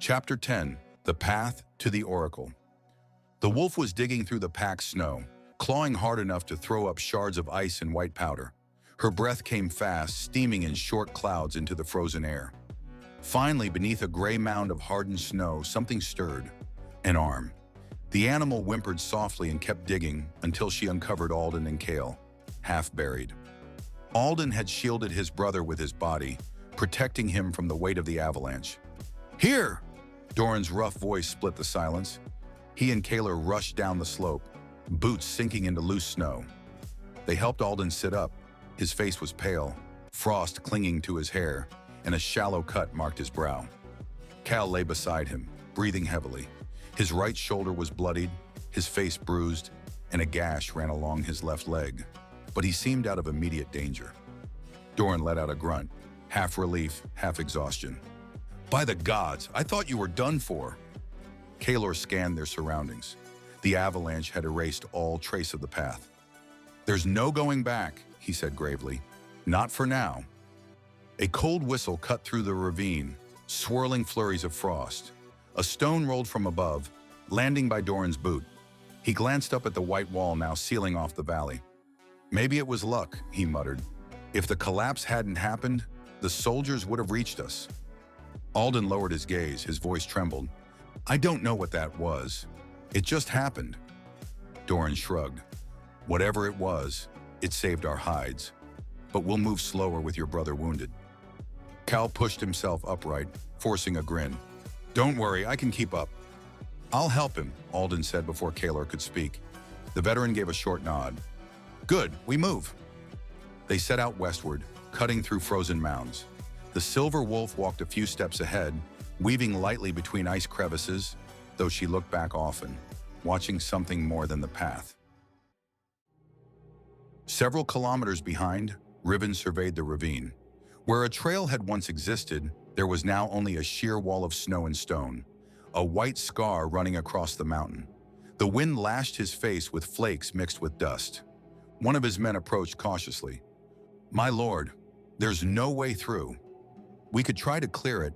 Chapter 10. The Path to the Oracle. The wolf was digging through the packed snow, clawing hard enough to throw up shards of ice and white powder. Her breath came fast, steaming in short clouds into the frozen air. Finally, beneath a gray mound of hardened snow, something stirred. An arm. The animal whimpered softly and kept digging until she uncovered Alden and Kael, half buried. Alden had shielded his brother with his body, protecting him from the weight of the avalanche. "Here!" Doran's rough voice split the silence. He and Kael rushed down the slope, boots sinking into loose snow. They helped Alden sit up. His face was pale, frost clinging to his hair, and a shallow cut marked his brow. Kael lay beside him, breathing heavily. His right shoulder was bloodied, his face bruised, and a gash ran along his left leg. But he seemed out of immediate danger. Doran let out a grunt, half relief, half exhaustion. "By the gods, I thought you were done for." Kael scanned their surroundings. The avalanche had erased all trace of the path. "There's no going back," he said gravely. "Not for now." A cold whistle cut through the ravine, swirling flurries of frost. A stone rolled from above, landing by Doran's boot. He glanced up at the white wall now sealing off the valley. "Maybe it was luck," he muttered. "If the collapse hadn't happened, the soldiers would have reached us." Alden lowered his gaze, his voice trembled. "I don't know what that was. It just happened." Doran shrugged. "Whatever it was, it saved our hides. But we'll move slower with your brother wounded." Kael pushed himself upright, forcing a grin. "Don't worry, I can keep up." "I'll help him," Alden said before Kael could speak. The veteran gave a short nod. "Good, we move." They set out westward, cutting through frozen mounds. The silver wolf walked a few steps ahead, weaving lightly between ice crevices, though she looked back often, watching something more than the path. Several kilometers behind, Riven surveyed the ravine. Where a trail had once existed, there was now only a sheer wall of snow and stone, a white scar running across the mountain. The wind lashed his face with flakes mixed with dust. One of his men approached cautiously. "My lord, there's no way through. We could try to clear it,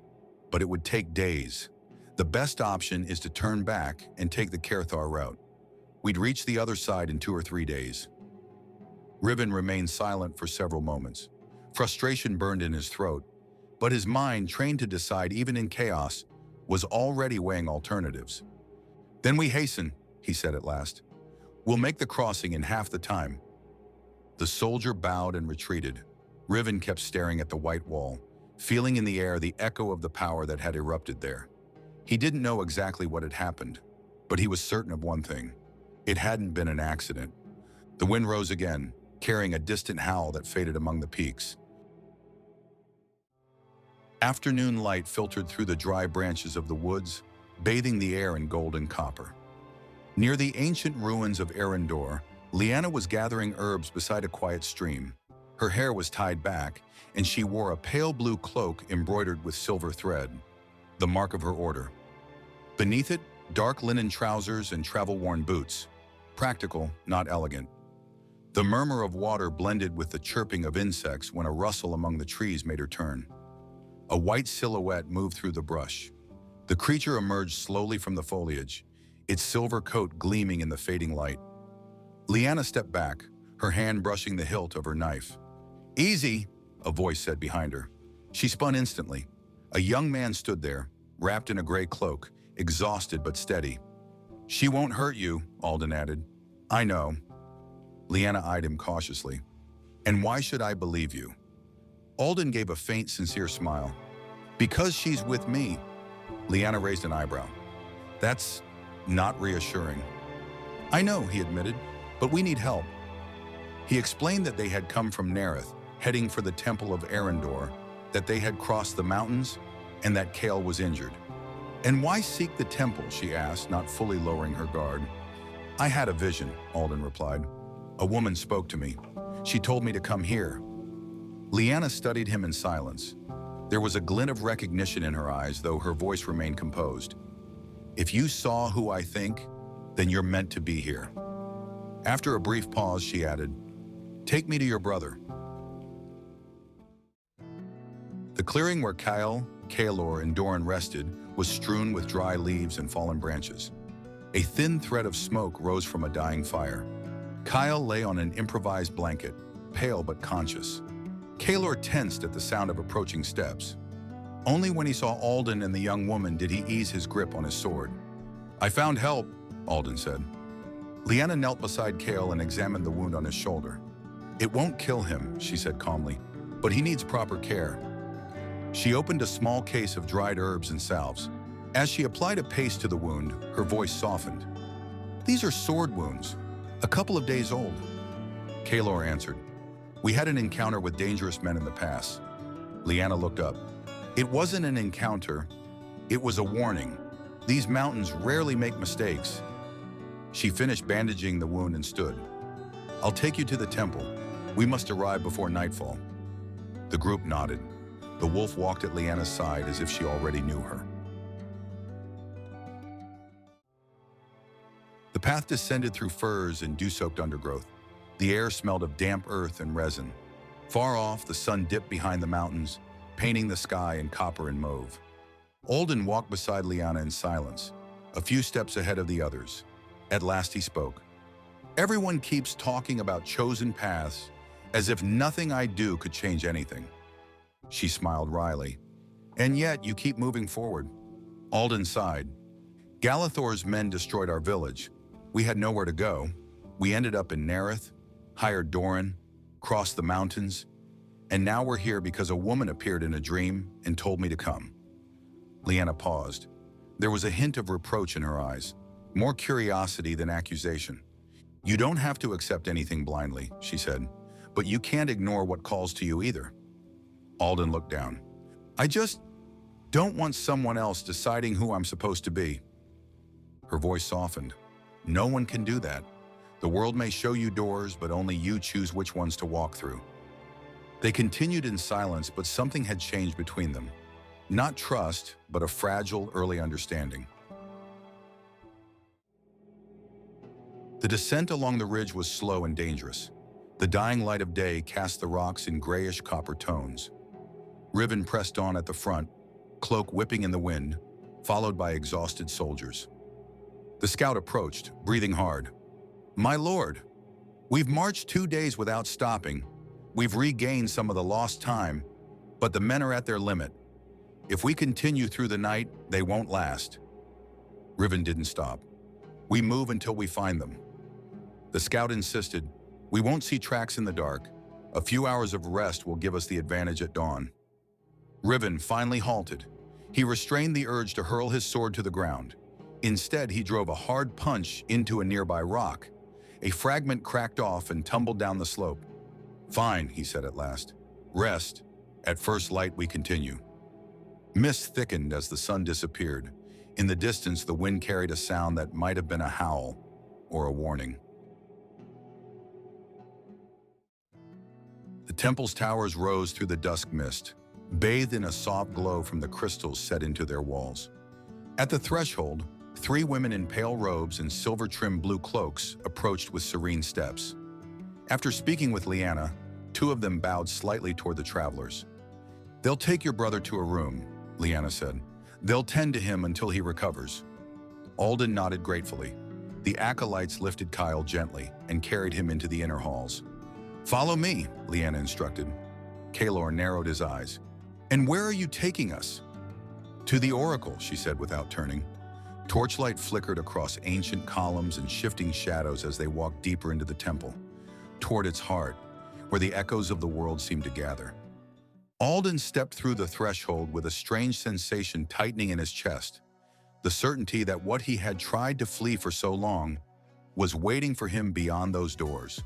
but it would take days. The best option is to turn back and take the Kaerthar route. We'd reach the other side in 2 or 3 days." Riven remained silent for several moments. Frustration burned in his throat, but his mind, trained to decide even in chaos, was already weighing alternatives. "Then we hasten," he said at last. "We'll make the crossing in half the time." The soldier bowed and retreated. Riven kept staring at the white wall, feeling in the air the echo of the power that had erupted there. He didn't know exactly what had happened, but he was certain of one thing. It hadn't been an accident. The wind rose again, carrying a distant howl that faded among the peaks. Afternoon light filtered through the dry branches of the woods, bathing the air in gold and copper. Near the ancient ruins of Aeryndor, Lyanna was gathering herbs beside a quiet stream. Her hair was tied back, and she wore a pale blue cloak embroidered with silver thread, the mark of her order. Beneath it, dark linen trousers and travel-worn boots, practical, not elegant. The murmur of water blended with the chirping of insects when a rustle among the trees made her turn. A white silhouette moved through the brush. The creature emerged slowly from the foliage, its silver coat gleaming in the fading light. Lyanna stepped back, her hand brushing the hilt of her knife. "Easy," a voice said behind her. She spun instantly. A young man stood there, wrapped in a gray cloak, exhausted but steady. "She won't hurt you," Alden added. "I know." Lyanna eyed him cautiously. "And why should I believe you?" Alden gave a faint, sincere smile. "Because she's with me." Lyanna raised an eyebrow. "That's not reassuring." "I know," he admitted, "but we need help." He explained that they had come from Nerith, heading for the temple of Aeryndor, that they had crossed the mountains, and that Kael was injured. "And why seek the temple?" she asked, not fully lowering her guard. "I had a vision," Alden replied. "A woman spoke to me. She told me to come here." Lyanna studied him in silence. There was a glint of recognition in her eyes, though her voice remained composed. "If you saw who I think, then you're meant to be here." After a brief pause, she added, "Take me to your brother." The clearing where Kael, Kaelor, and Doran rested was strewn with dry leaves and fallen branches. A thin thread of smoke rose from a dying fire. Kael lay on an improvised blanket, pale but conscious. Kaelor tensed at the sound of approaching steps. Only when he saw Alden and the young woman did he ease his grip on his sword. "I found help," Alden said. Lyanna knelt beside Kael and examined the wound on his shoulder. "It won't kill him," she said calmly, "but he needs proper care." She opened a small case of dried herbs and salves. As she applied a paste to the wound, her voice softened. "These are sword wounds, a couple of days old." Kaelor answered, "We had an encounter with dangerous men in the past." Lyanna looked up. "It wasn't an encounter, it was a warning. These mountains rarely make mistakes." She finished bandaging the wound and stood. "I'll take you to the temple. We must arrive before nightfall." The group nodded. The wolf walked at Lyanna's side as if she already knew her. The path descended through firs and dew-soaked undergrowth. The air smelled of damp earth and resin. Far off, the sun dipped behind the mountains, painting the sky in copper and mauve. Alden walked beside Lyanna in silence, a few steps ahead of the others. At last he spoke. "Everyone keeps talking about chosen paths, as if nothing I do could change anything." She smiled wryly. "And yet you keep moving forward." Alden sighed. "Galathor's men destroyed our village. We had nowhere to go. We ended up in Nerith, hired Doran, crossed the mountains, and now we're here because a woman appeared in a dream and told me to come." Lyanna paused. There was a hint of reproach in her eyes, more curiosity than accusation. "You don't have to accept anything blindly," she said, "but you can't ignore what calls to you either." Alden looked down. "I just don't want someone else deciding who I'm supposed to be." Her voice softened. "No one can do that. The world may show you doors, but only you choose which ones to walk through." They continued in silence, but something had changed between them. Not trust, but a fragile, early understanding. The descent along the ridge was slow and dangerous. The dying light of day cast the rocks in grayish copper tones. Riven pressed on at the front, cloak whipping in the wind, followed by exhausted soldiers. The scout approached, breathing hard. "My lord, we've marched 2 days without stopping. We've regained some of the lost time, but the men are at their limit. If we continue through the night, they won't last." Riven didn't stop. "We move until we find them." The scout insisted, "We won't see tracks in the dark. A few hours of rest will give us the advantage at dawn." Riven finally halted. He restrained the urge to hurl his sword to the ground. Instead, he drove a hard punch into a nearby rock. A fragment cracked off and tumbled down the slope. "Fine," he said at last. "Rest. At first light, we continue." Mist thickened as the sun disappeared. In the distance, the wind carried a sound that might have been a howl or a warning. The temple's towers rose through the dusk mist, bathed in a soft glow from the crystals set into their walls. At the threshold, 3 women in pale robes and silver-trimmed blue cloaks approached with serene steps. After speaking with Lyanna, 2 of them bowed slightly toward the travelers. "They'll take your brother to a room," Lyanna said. "They'll tend to him until he recovers." Alden nodded gratefully. The acolytes lifted Kael gently and carried him into the inner halls. "Follow me," Lyanna instructed. Kaelor narrowed his eyes. "And where are you taking us?" "To the oracle," she said without turning. Torchlight flickered across ancient columns and shifting shadows as they walked deeper into the temple, toward its heart, where the echoes of the world seemed to gather. Alden stepped through the threshold with a strange sensation tightening in his chest, the certainty that what he had tried to flee for so long was waiting for him beyond those doors.